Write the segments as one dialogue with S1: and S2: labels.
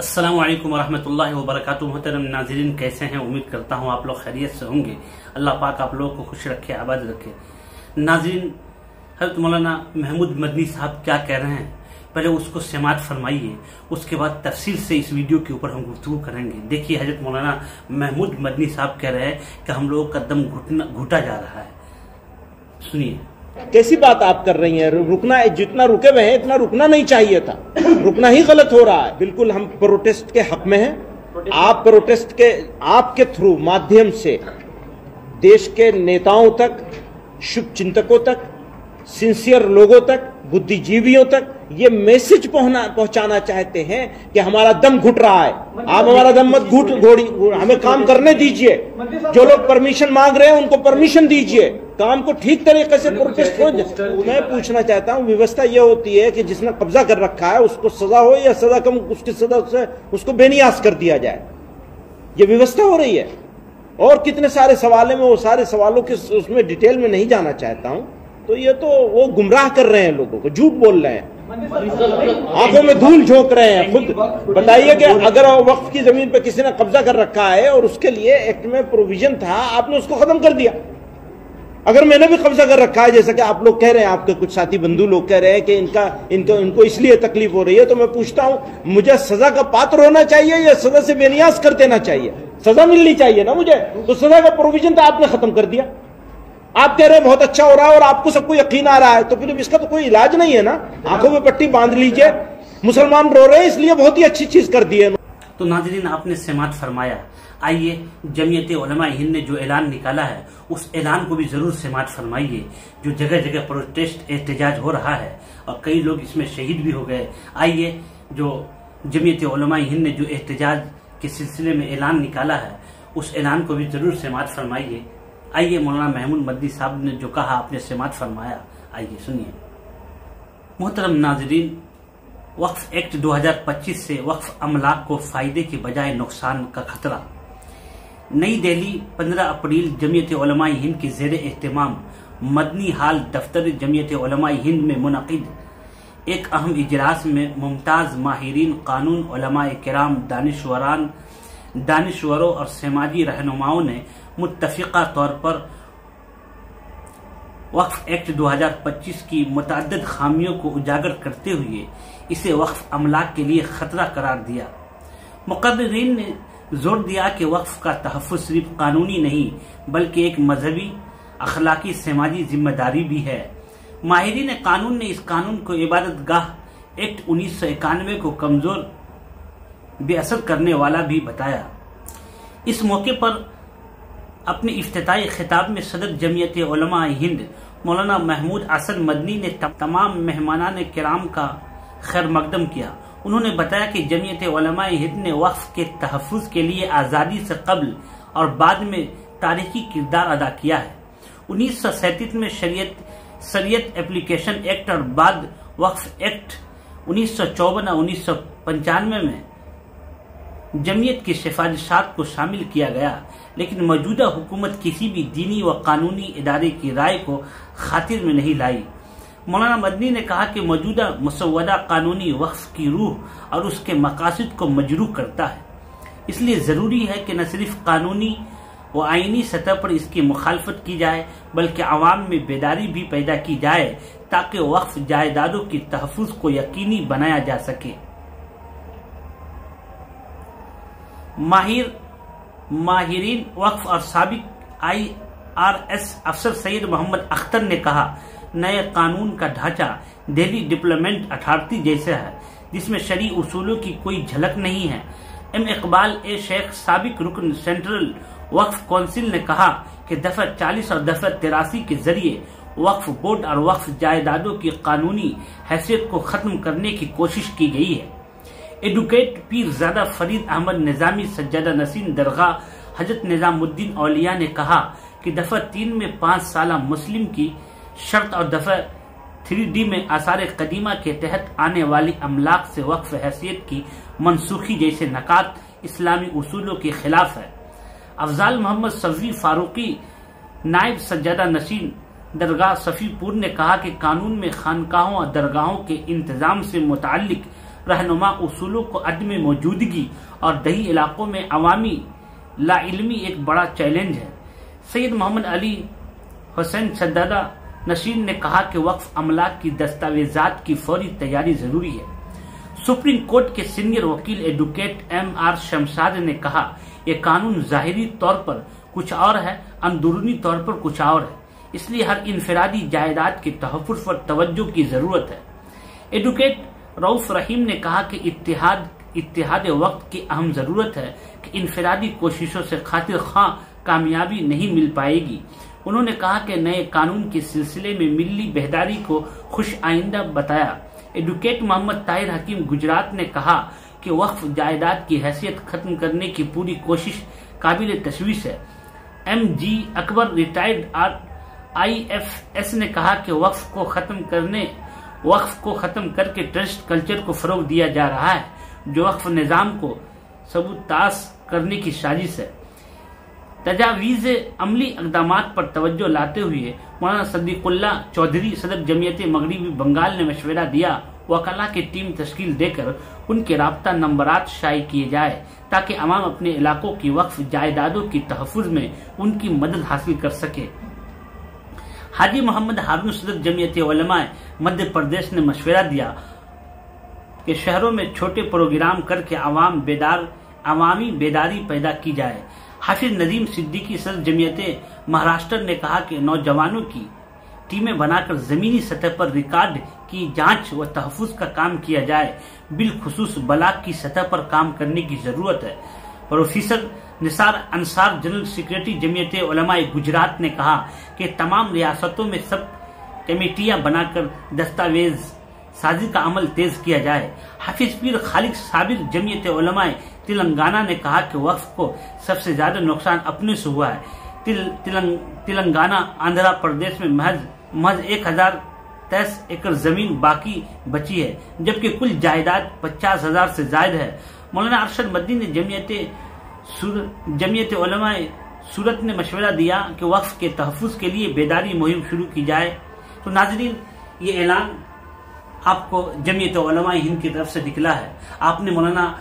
S1: अस्सलाम वालेकुम वरहमतुल्लाहि वबरकातुहू। मोहतरम नाज़रीन, कैसे हैं? उम्मीद करता हूँ आप लोग खैरियत से होंगे। अल्लाह पाक आप लोगों को खुश रखे, आबाद रखे। नाज़रीन, हज़रत मौलाना महमूद मदनी साहब क्या कह रहे हैं, पहले उसको समाअत फरमाइए, उसके बाद तफसील से इस वीडियो के ऊपर हम गुफ्तगू करेंगे। देखिए, हज़रत मौलाना महमूद मदनी साहब कह रहे हैं कि हम लोगों का दम घुटा जा रहा है। सुनिए।
S2: कैसी बात आप कर रही हैं? रुकना, जितना रुके हुए हैं इतना रुकना नहीं चाहिए था। रुकना ही गलत हो रहा है। बिल्कुल हम प्रोटेस्ट के हक में हैं। आप प्रोटेस्ट के, आपके थ्रू माध्यम से देश के नेताओं तक, शुभ चिंतकों तक, सिंसियर लोगों तक, बुद्धिजीवियों तक ये मैसेज पहुंचाना चाहते हैं कि हमारा दम घुट रहा है। आप हमारा दम मत घोड़ी, हमें काम करने दीजिए। जो लोग परमिशन मांग रहे हैं उनको परमिशन दीजिए, काम को ठीक तरीके से प्रोटेस्ट हो। मैं पूछना चाहता हूं, व्यवस्था यह होती है कि जिसने कब्जा कर रखा है उसको सजा हो या सजा कम, उसकी सजा से उसको बेनियाज कर दिया जाए। ये व्यवस्था हो रही है। और कितने सारे सवाल है, मैं वो सारे सवालों के उसमें डिटेल में नहीं जाना चाहता हूं। तो ये तो वो गुमराह कर रहे हैं, लोगों को झूठ बोल रहे हैं, आंखों में धूल झोंक रहे हैं। खुद बताइए कि अगर वक्फ की जमीन पे किसी ने कब्जा कर रखा है और उसके लिए एक्ट में प्रोविजन था, आपने उसको खत्म कर दिया। अगर मैंने भी कब्जा कर रखा है, जैसा कि आप लोग कह रहे हैं, आपके कुछ साथी बंधु लोग कह रहे हैं कि इनको इसलिए तकलीफ हो रही है, तो मैं पूछता हूं, मुझे सजा का पात्र होना चाहिए या सजा से बेनियाज कर देना चाहिए? सजा मिलनी चाहिए ना मुझे। तो सजा का प्रोविजन तो आपने खत्म कर दिया। आप कह रहे हैं बहुत अच्छा हो रहा है और आपको सबको यकीन आ रहा है, तो फिर इसका तो कोई इलाज नहीं है ना। आंखों में पट्टी बांध लीजिए। मुसलमान रो रहे हैं इसलिए बहुत ही अच्छी चीज कर दी है।
S1: तो नाज़रीन, आपने समाअत फरमाया। आइए, जमीयत उलमा हिंद ने जो ऐलान निकाला है उस ऐलान को भी जरूर समाअत फरमाइए। जो जगह जगह प्रोटेस्ट एहतजाज हो रहा है और कई लोग इसमें शहीद भी हो गए। आइए, जो जमीयत उलमा हिंद ने जो एहतजाज के सिलसिले में ऐलान निकाला है उस ऐलान को भी जरूर समाअत फरमाइए। आइए, मौलाना महमूद मदनी साहब ने जो कहा आपने समाअत फरमाया, आइए सुनिए। मोहतरम नाज़रीन, वक्फ एक्ट 2025 से वक्फ अमलाक को फायदे के बजाय नुकसान का खतरा। नई दिल्ली, 15 अप्रैल जमीयत उलमा हिंद के ज़ेर एहतमाम मदनी हाल दफ्तर जमीयत उलमा हिंद में मुनक़िद एक अहम इजलास में मुमताज़ माहिरीन कानून, उलमाए किराम, दानिशवरों और समाजी रहनुमाओं ने मुत्तफ़िक़ा तौर पर वक्फ एक्ट 2025 की मुतअद्दिद खामियों को उजागर करते हुए इसे वक्फ अमलाक के लिए खतरा करार दिया। मुक़र्रिरीन ने जोर दिया कि वक्फ का तहफ़्फ़ुज़ सिर्फ कानूनी नहीं बल्कि एक मजहबी, अखलाकी, समाजी जिम्मेदारी भी है। माहिरीन कानून ने इस कानून को इबादत गाह एक्ट 1991 को कमजोर, बेअसर करने वाला भी बताया। इस मौके पर अपने इफ्तिताई खिताब में सदर जमीयत उलमा हिंद मौलाना महमूद असन मदनी ने तमाम मेहमानान किराम का खैर मकदम किया। उन्होंने बताया कि जमीयत उलमा हिंद ने वक्फ के तहफ़्फ़ुज़ के लिए आज़ादी से कबल और बाद में तारीखी किरदार अदा किया है। 1937 में शरीयत एप्लीकेशन एक्ट और बाद वक्फ एक्ट 1954 और 1995 में जमीयत की सिफारिशात को शामिल किया गया, लेकिन मौजूदा हुकूमत किसी भी दीनी व कानूनी इदारे की राय को खातिर में नहीं लाई। मौलाना मदनी ने कहा कि मौजूदा मुसव्वदा कानूनी वक्फ की रूह और उसके मकासद को मजरूह करता है। इसलिए जरूरी है कि न सिर्फ कानूनी व आईनी सतह पर इसकी मुखालफत की जाए बल्कि आवाम में बेदारी भी पैदा की जाए ताकि वक्फ जायदादों की तहफ़्फ़ुज़ को यकीनी बनाया जा सके। माहिरीन वक्फ और साबिक IRS अफसर सैयद मोहम्मद अख्तर ने कहा, नए कानून का ढांचा दिल्ली डेवलपमेंट अथॉरिटी जैसा है जिसमें शरई उसूलों की कोई झलक नहीं है। इकबाल शेख, साबिक रुकन सेंट्रल वक्फ काउंसिल ने कहा कि दफा 40 और दफा 83 के जरिए वक्फ बोर्ड और वक्फ जायदादों की कानूनी हैसियत को खत्म करने की कोशिश की गई है। एडवोकेट पीरजादा फरीद अहमद निजामी सज्जादा नसीन दरगाह हजरत निजामुद्दीन औलिया ने कहा कि दफा 3 में 5 साला मुस्लिम की शर्त और दफा 3D में आसार कदीमा के तहत आने वाली अमलाक से वक्फ हैसियत की मनसूखी जैसे नकात इस्लामी उसूलों के खिलाफ है। अफजाल मोहम्मद सफी फारूकी, नायब सज्जादा नसीन दरगाह सफीपुर ने कहा कि कानून में खानकाहों और दरगाहों के इंतजाम से मुताल्लिक रहनुमा उसूलों को अदम मौजूदगी और दही इलाकों में अवामी लाइल्मी एक बड़ा चैलेंज है। सैयद मोहम्मद अली हुसैन सद्दादा नशीन ने कहा कि वक्फ अमलाक की दस्तावेजात की फौरी तैयारी जरूरी है। सुप्रीम कोर्ट के सीनियर वकील एडवोकेट MR शमशाद ने कहा, यह कानून जाहिरी तौर पर कुछ और है, अंदरूनी तौर पर कुछ और है, इसलिए हर इनफरादी जायदाद के तहफ़्फ़ुज़ पर तवज्जो की जरूरत है। एडवोकेट रऊफ रहीम ने कहा कि इत्तिहाद वक्त की अहम जरूरत है कि इनफरादी कोशिशों से खातिर खां कामयाबी नहीं मिल पाएगी। उन्होंने कहा कि नए कानून के सिलसिले में मिली बेहदारी को खुश आइंदा बताया। एडवोकेट मोहम्मद ताहिर हकीम गुजरात ने कहा कि वक्फ जायदाद की हैसियत खत्म करने की पूरी कोशिश काबिल तशवीश है। MG अकबर रिटायर्ड IFS ने कहा कि वक्फ को खत्म करके ट्रस्ट कल्चर को फरोग दिया जा रहा है, जो वक्फ निजाम को सबूतास करने की साजिश है। तजावीज अमली इक़दामात पर तवज्जो लाते हुए मौलाना सदीकुल्ला चौधरी सदर जमीयत मगरिबी बंगाल ने मशवरा दिया वकला की टीम तश्कील देकर उनके राब्ता नंबरात शाये किए जाए ताकि अवाम अपने इलाकों की वक्फ जायदादों की तहफ़्फ़ुज़ में उनकी मदद हासिल कर सके। हाजी मोहम्मद हारून सदर जमीयत उलमा मध्य प्रदेश ने मशवरा दिया कि शहरों में छोटे प्रोग्राम करके अवामी बेदारी पैदा की जाए। हाफिज नदीम सिद्दीकी सदर जमीयत महाराष्ट्र ने कहा कि नौजवानों की टीमें बनाकर जमीनी सतह पर रिकॉर्ड की जांच व तहफ़्फ़ुज़ का काम किया जाए। बिलखुसूस बलाग की सतह पर काम करने की जरूरत है। Professor Nisar Ansar general secretary Jamiat Ulama Gujarat ने कहा कि तमाम रियासतों में सब कमेटियां बनाकर दस्तावेज साजी का अमल तेज किया जाए। हाफिज पीर खालिद साबिर जमीयत उलमा तेलंगाना ने कहा कि वक्फ को सबसे ज्यादा नुकसान अपने से हुआ है। तेलंगाना आंध्र प्रदेश में महज 1023 एकड़ जमीन बाकी बची है, जबकि कुल जायदाद 50,000 से ज्यादा है। मौलाना अरशद मदनी ने जमीयत उलमा सूरत ने मशवरा दिया कि वक्फ के तहफ़्फ़ुज़ के लिए बेदारी मुहिम शुरू की जाए। तो नाज़रीन, ये ऐलान आपको जमीयत उलमा हिंद की तरफ से निकला है। आपने मौलाना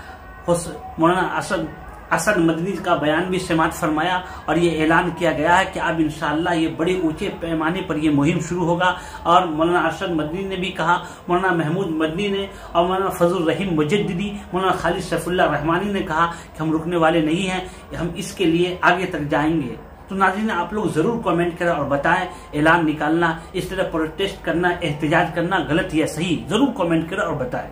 S1: असद मदनी का बयान भी समाअत फरमाया और ये ऐलान किया गया है कि अब इंशाअल्लाह ये बड़े ऊंचे पैमाने पर ये मुहिम शुरू होगा। और मौलाना अरशद मदनी ने भी कहा, मौलाना महमूद मदनी ने और मौलाना फजल रहीम मुजद्दिदी, मौलाना खालिद सैफुल्लाह रहमानी ने कहा कि हम रुकने वाले नहीं हैं, हम इसके लिए आगे तक जाएंगे। तो नाज़रीन, आप लोग जरूर कमेंट करें और बताएं ऐलान निकालना, इस तरह प्रोटेस्ट करना, एहतजाज करना गलत या सही, जरूर कमेंट करें और बताएं।